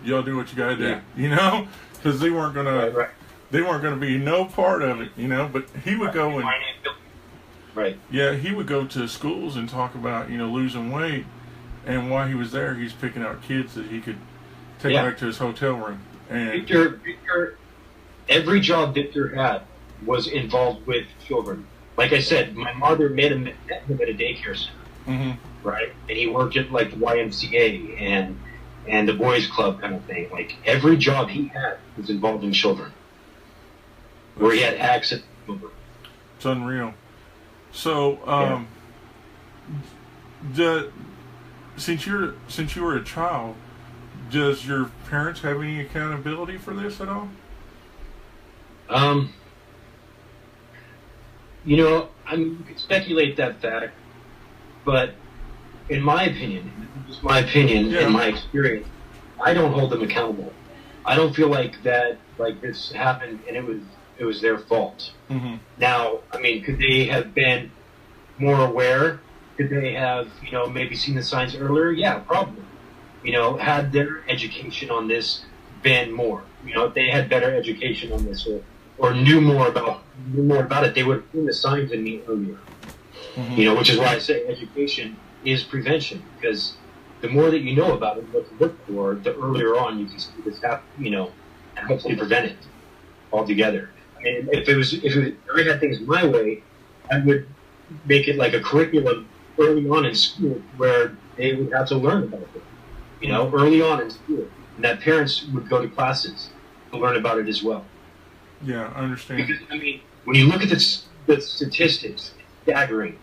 y'all do what you gotta do, Yeah. you know, because they weren't gonna Right. they weren't gonna be no part of it, you know. But he would go and Right. yeah, he would go to schools and talk about losing weight, and while he was there, he's picking out kids that he could take Yeah. back to his hotel room. And Victor, every job Victor had was involved with children. Like I said, my mother met him at a daycare center, mhm. right? And he worked at like the YMCA and the boys club kind of thing. Like every job he had was involved in children, where he had access to children. It's unreal. So, since you were a child, does your parents have any accountability for this at all? I mean, you could speculate that fact, but in my opinion, just my opinion and my experience, I don't hold them accountable. I don't feel like this happened and it was their fault. Mm-hmm. Now, I mean, could they have been more aware? Could they have, maybe seen the signs earlier? Yeah, probably. Had their education on this been more, if they had better education on this or knew more about it, they would have seen the signs in me earlier. Mm-hmm. Which is why I say education is prevention, because the more that you know about it, what to look for, the earlier on you can see this happen, and hopefully prevent it altogether. I mean, if I had things my way, I would make it like a curriculum early on in school where they would have to learn about it, early on in school, and that parents would go to classes to learn about it as well. Yeah, I understand. Because, I mean, when you look at the statistics, it's staggering.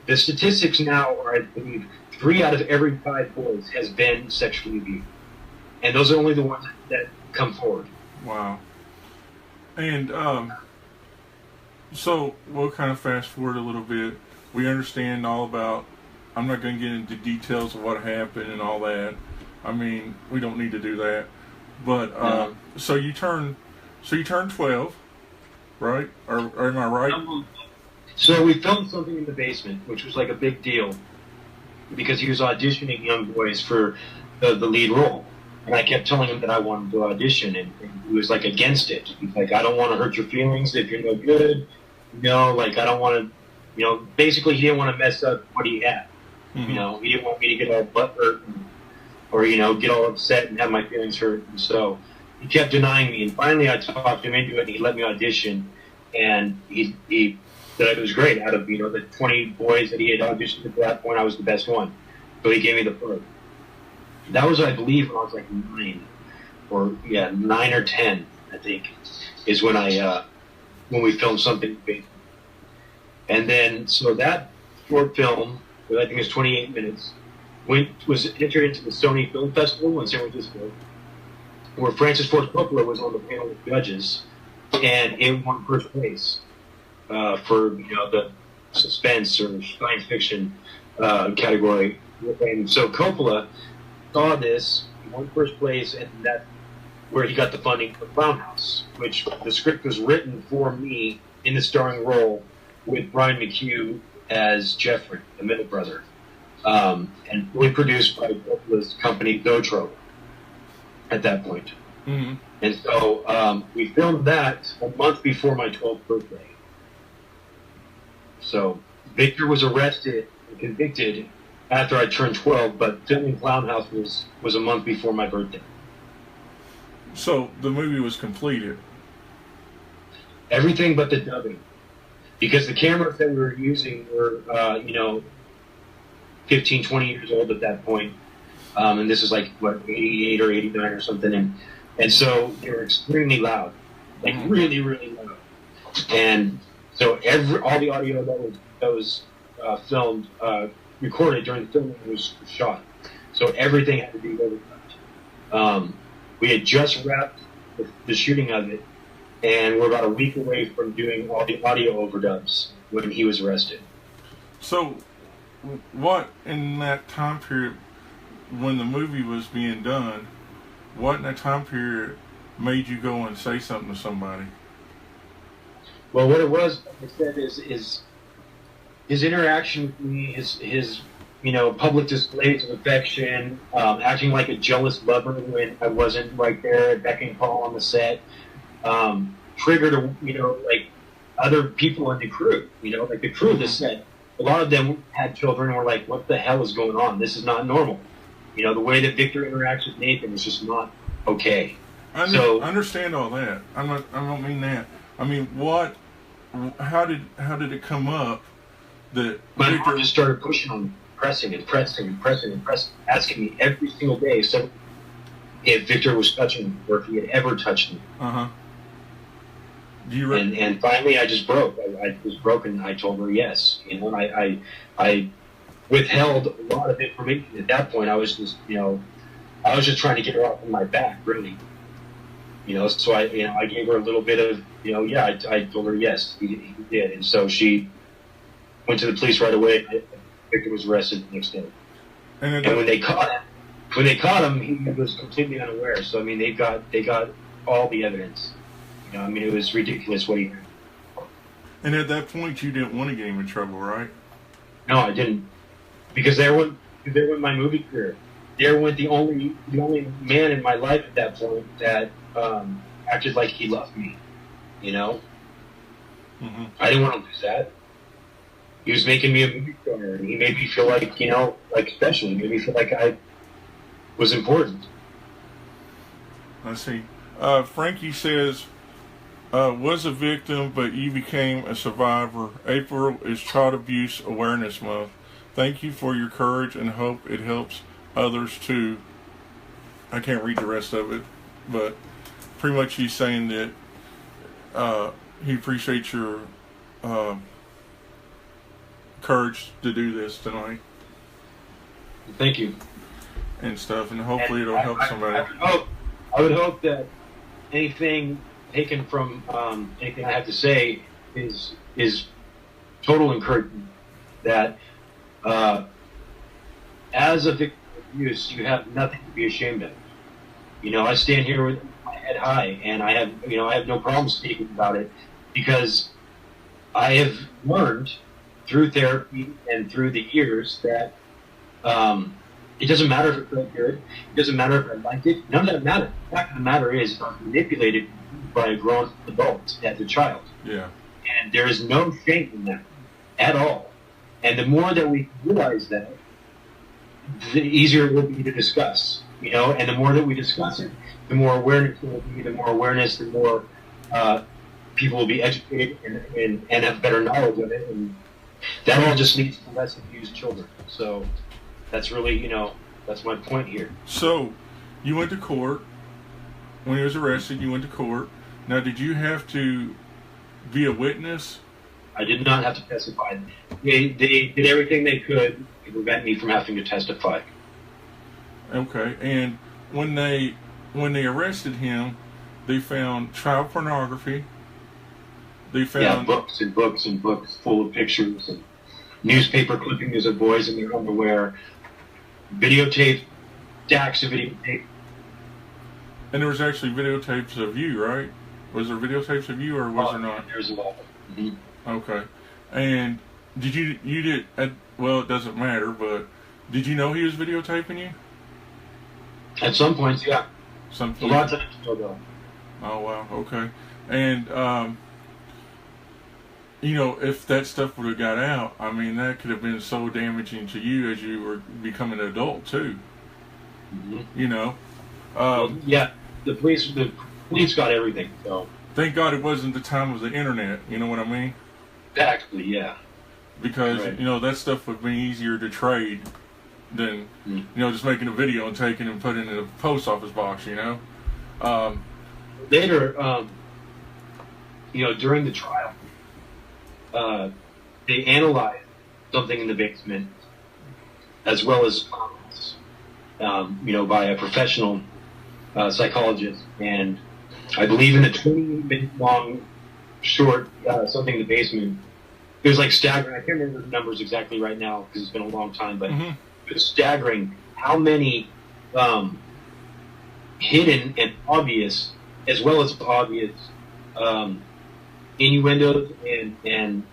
The statistics now are, I believe, 3 out of every 5 boys has been sexually abused. And those are only the ones that come forward. Wow. And so we'll kind of fast forward a little bit. We understand all about, I'm not going to get into details of what happened and all that. I mean, we don't need to do that. But No. So you turned 12, right? Or am I right? So we filmed something in the basement, which was like a big deal because he was auditioning young boys for the lead role. And I kept telling him that I wanted to audition, and he was like against it. He's like, I don't want to hurt your feelings if you're no good. I don't want to, basically he didn't want to mess up what he had. Mm-hmm. He didn't want me to get all butthurt or, get all upset and have my feelings hurt. And so he kept denying me. And finally I talked him into it, and he let me audition. And he said it was great. Out of, the 20 boys that he had auditioned at that point, I was the best one. So he gave me the part. That was, I believe, when I was like 9 or 10, I think, is when when we filmed something big. And then, so that short film, I think it was 28 minutes, was entered into the Sony Film Festival in San Francisco, where Francis Ford Coppola was on the panel of judges, and it won first place for the suspense or science fiction category. And so Coppola saw this, he won first place, and that's where he got the funding for Clown House, which the script was written for me in the starring role with Brian McHugh as Jeffrey, the middle brother, and fully produced by Coppola's company, Dotro, at that point. Mm-hmm. And so we filmed that a month before my 12th birthday. So Victor was arrested and convicted after I turned 12, but filming Clown House was a month before my birthday. So the movie was completed. Everything but the dubbing. Because the cameras that we were using were, 15, 20 years old at that point. And this is like, 88 or 89 or something. And so they were extremely loud. Like, really, really loud. And so all the audio that was filmed, recorded during the filming was shot. So everything had to be overcut. We had just wrapped the shooting of it, and we're about a week away from doing all the audio overdubs when he was arrested. So, what in that time period, when the movie was being done, what in that time period made you go and say something to somebody? Well, what it was, like I said, is his interaction with me, his public displays of affection, acting like a jealous lover when I wasn't right there at beck and call on the set, triggered, like other people in the crew, like the crew of the set. A lot of them had children and were like, what the hell is going on? This is not normal. The way that Victor interacts with Nathan is just not okay. I understand all that. I don't mean that. I mean, how did it come up that my Victor mom just started pushing on me, pressing, asking me every single day if Victor was touching me or if he had ever touched me. And finally, I just broke. I was broken. I told her yes. And I withheld a lot of information at that point. I was just trying to get her off of my back, really. So I gave her a little bit of, I told her yes, he did. And so she went to the police right away. Victor was arrested the next day. And when they caught him, he was completely unaware. So, I mean, they got all the evidence. It was ridiculous what he had. And at that point, you didn't want to get him in trouble, right? No, I didn't. Because there went my movie career. There went the only man in my life at that point that acted like he loved me. Mm-hmm. I didn't want to lose that. He was making me a movie star, and he made me feel like, like special. He made me feel like I was important. I see. Frankie says, was a victim, but you became a survivor. April is Child Abuse Awareness Month. Thank you for your courage and hope it helps others too. I can't read the rest of it, but pretty much he's saying that he appreciates your courage to do this tonight. Thank you. And stuff, and hopefully it'll help somebody. I would hope that anything taken from anything I have to say is total encouragement. That as a victim of abuse, you have nothing to be ashamed of. I stand here with my head high, and I have no problem speaking about it because I have learned through therapy and through the years that it doesn't matter if it felt good. It doesn't matter if I liked it. None of that matters. The fact of the matter is I was manipulated by a grown adult as a child. Yeah. And there is no shame in that at all. And the more that we realize that, the easier it will be to discuss. And the more that we discuss it, the more awareness there will be. The more awareness, the more people will be educated and have better knowledge of it. And that all just leads to less abused children. So that's really, that's my point here. So, you went to court. When he was arrested, you went to court. Now, did you have to be a witness? I did not have to testify. They did everything they could to prevent me from having to testify. Okay, and when they arrested him, they found child pornography. They found books and books and books full of pictures and newspaper clippings of boys in their underwear, videotape, stacks of videotape. And there was actually videotapes of you, right? Was there videotapes of you, or was there not? There's a lot. Mm-hmm. Okay. And well, it doesn't matter, but did you know he was videotaping you? At some points, yeah. A lot of times, no. Oh, wow. Okay. And, if that stuff would have got out, I mean, that could have been so damaging to you as you were becoming an adult, too. Mm-hmm. Yeah. The police got everything, so. Thank God it wasn't the time of the internet, you know what I mean? Exactly, yeah. Because, right. That stuff would be easier to trade than, just making a video and taking it and putting it in a post office box, Later, during the trial, they analyzed something in the basement as well as comments, by a professional psychologist. And I believe in the 20-minute long short something in the basement, it was like staggering. I can't remember the numbers exactly right now because it's been a long time, but it was staggering how many hidden and obvious, as well as obvious, innuendos and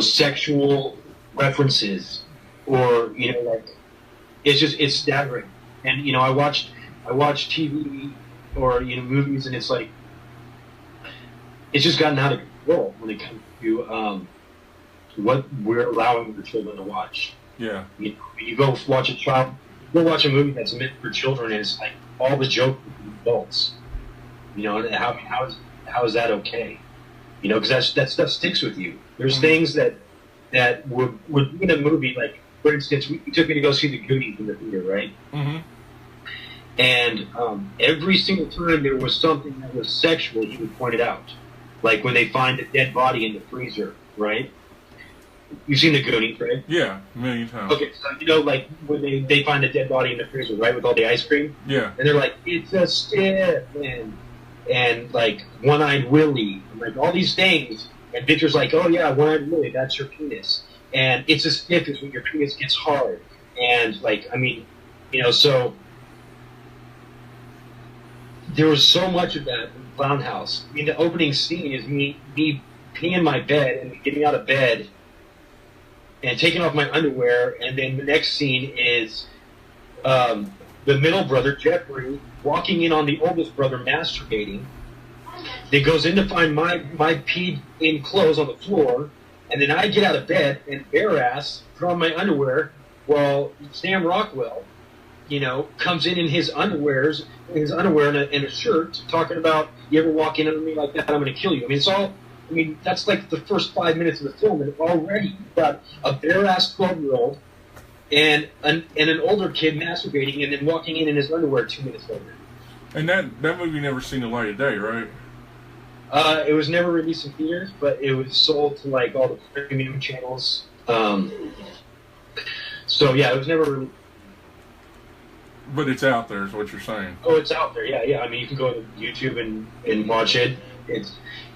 sexual references or like it's staggering. And I watch TV or movies, and it's like it's just gotten out of control when it comes to what we're allowing the children to watch. Yeah. You go watch a movie that's meant for children, and it's like all the jokes for adults. And how is that okay? Because that stuff sticks with you. There's things that would be in a movie, like, for instance, you took me to go see The Goonies in the theater, right? Mm-hmm. And every single time there was something that was sexual, he would point it out. Like when they find a dead body in the freezer, right? You've seen The Goonies, right? Yeah, a million times. Okay, so like when they find a dead body in the freezer, right, with all the ice cream? Yeah. And they're like, it's a stiff, and like One-Eyed Willie, and like all these things. And Victor's like, oh yeah, One-Eyed Willie, that's your penis. And it's a stiff is when your penis gets hard. And like, I mean, so there was so much of that in Clown House. I mean, the opening scene is me peeing in my bed and getting out of bed and taking off my underwear, and then the next scene is the middle brother, Jeffrey, walking in on the oldest brother masturbating. Then goes in to find my peed in clothes on the floor, and then I get out of bed and bare ass put on my underwear while Sam Rockwell, comes in his underwear and a shirt, talking about, you ever walk in on me like that, I'm going to kill you. I mean, that's like the first 5 minutes of the film, and already you've got a bare-ass 12-year-old and an older kid masturbating and then walking in his underwear 2 minutes later. And that movie never seen the light of day, right? It was never released in theaters, but it was sold to like all the premium channels. So yeah, it was never released. But it's out there, is what you're saying. Oh, it's out there. Yeah. I mean, you can go to YouTube and watch it. It's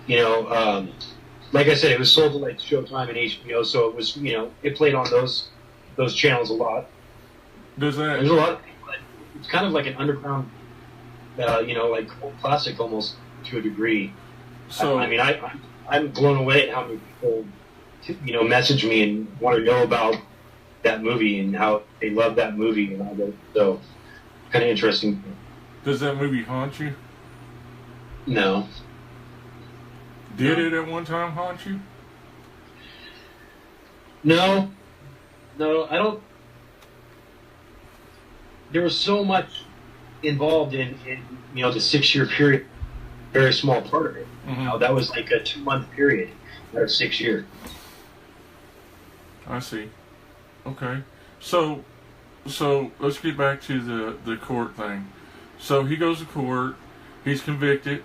like I said, it was sold to like Showtime and HBO, so it was it played on those channels a lot. There's a lot of people it's kind of like an underground, like old classic almost to a degree. So I mean, I'm blown away at how many people message me and want to know about that movie and how they love that movie and all that. So kind of interesting. Does that movie haunt you? No. Did it at one time haunt you? No, I don't. There was so much involved in the 6-year period. Very small part of it. Mm-hmm. That was like a 2-month period out of 6 years. I see. Okay, so let's get back to the court thing. So he goes to court. He's convicted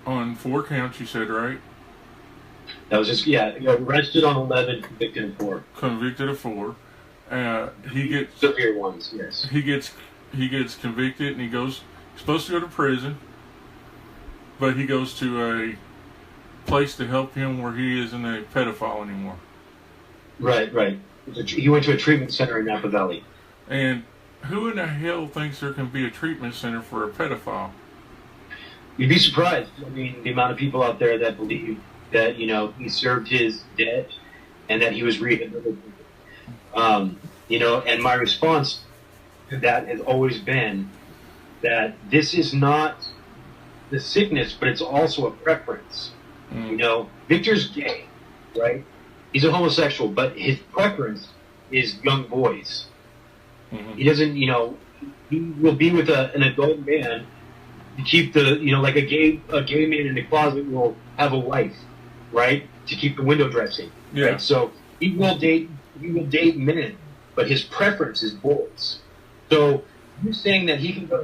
on 4 counts. You said, right? That was just arrested on 11, convicted of 4. Convicted of 4. He gets severe ones. Yes. He gets convicted, and he's supposed to go to prison, but he goes to a place to help him where he isn't a pedophile anymore. Right. He went to a treatment center in Napa Valley. And who in the hell thinks there can be a treatment center for a pedophile? You'd be surprised. I mean, the amount of people out there that believe that he served his debt and that he was rehabilitated. And my response to that has always been that this is not the sickness, but it's also a preference. Victor's gay, right? He's a homosexual, but his preference is young boys. Mm-hmm. He doesn't, he will be with an adult man to keep the, like a gay man in the closet will have a wife, right? To keep the window dressing. Yeah. Right? So he will date men, but his preference is boys. So you're saying that he can go